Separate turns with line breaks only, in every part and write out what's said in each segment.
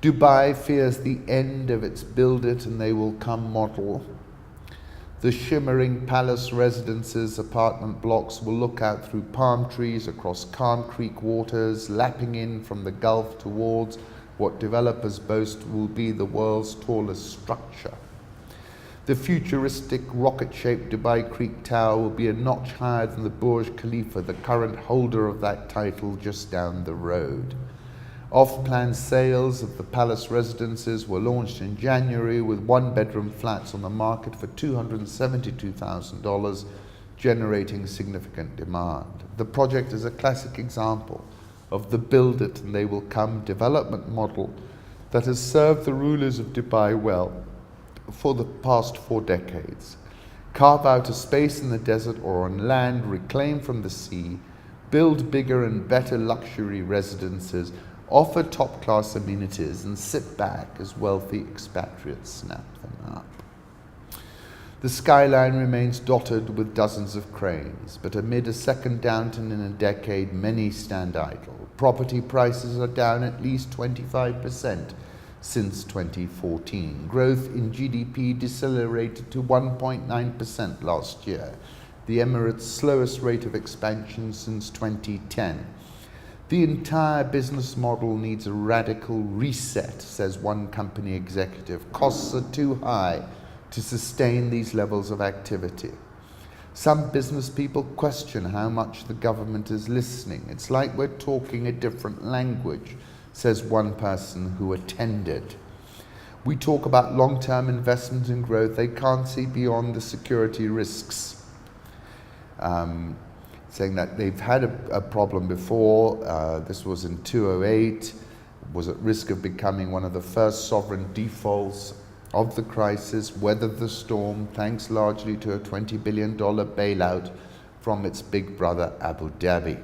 Dubai fears the end of its build it and they will come model. The shimmering palace residences apartment blocks will look out through palm trees across Calm Creek waters, lapping in from the Gulf towards what developers boast will be the world's tallest structure. The futuristic rocket-shaped Dubai Creek Tower will be a notch higher than the Burj Khalifa, the current holder of that title, just down the road. Off-plan sales of the palace residences were launched in January with one-bedroom flats on the market for $272,000, generating significant demand. The project is a classic example of the build it and they will come development model that has served the rulers of Dubai well for the past 4 decades. Carve out a space in the desert or on land reclaimed from the sea, build bigger and better luxury residences, offer top-class amenities, and sit back as wealthy expatriates snap them up. The skyline remains dotted with dozens of cranes, but amid a second downturn in a decade, many stand idle. Property prices are down at least 25% since 2014. Growth in GDP decelerated to 1.9% last year, the Emirates' slowest rate of expansion since 2010. The entire business model needs a radical reset, says one company executive. Costs are too high to sustain these levels of activity. Some business people question how much the government is listening. It's like we're talking a different language, says one person who attended. We talk about long-term investment and growth. They can't see beyond the security risks. Saying that they've had a problem before. This was in 2008, was at risk of becoming one of the first sovereign defaults of the crisis, weathered the storm thanks largely to a $20 billion bailout from its big brother Abu Dhabi.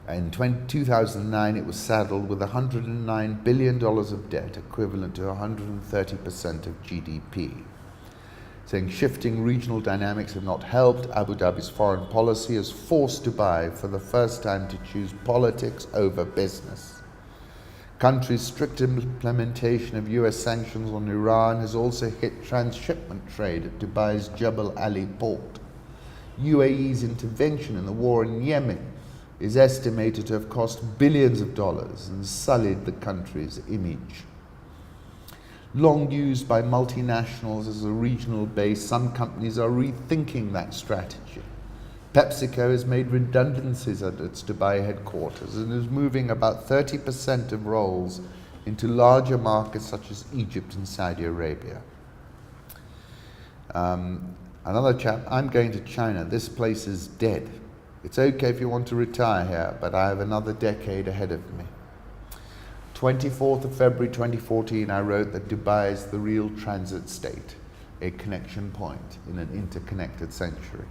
In 2009, it was saddled with $109 billion of debt, equivalent to 130% of GDP. Saying shifting regional dynamics have not helped. Abu Dhabi's foreign policy has forced Dubai for the first time to choose politics over business. Country's strict implementation of US sanctions on Iran has also hit transshipment trade at Dubai's Jebel Ali port. UAE's intervention in the war in Yemen is estimated to have cost billions of dollars and sullied the country's image. Long used by multinationals as a regional base, some companies are rethinking that strategy. PepsiCo has made redundancies at its Dubai headquarters and is moving about 30% of roles into larger markets such as Egypt and Saudi Arabia. Another chap, I'm going to China. This place is dead. It's okay if you want to retire here, but I have another decade ahead of me. 24th of February 2014, I wrote that Dubai is the real transit state, a connection point in an interconnected century.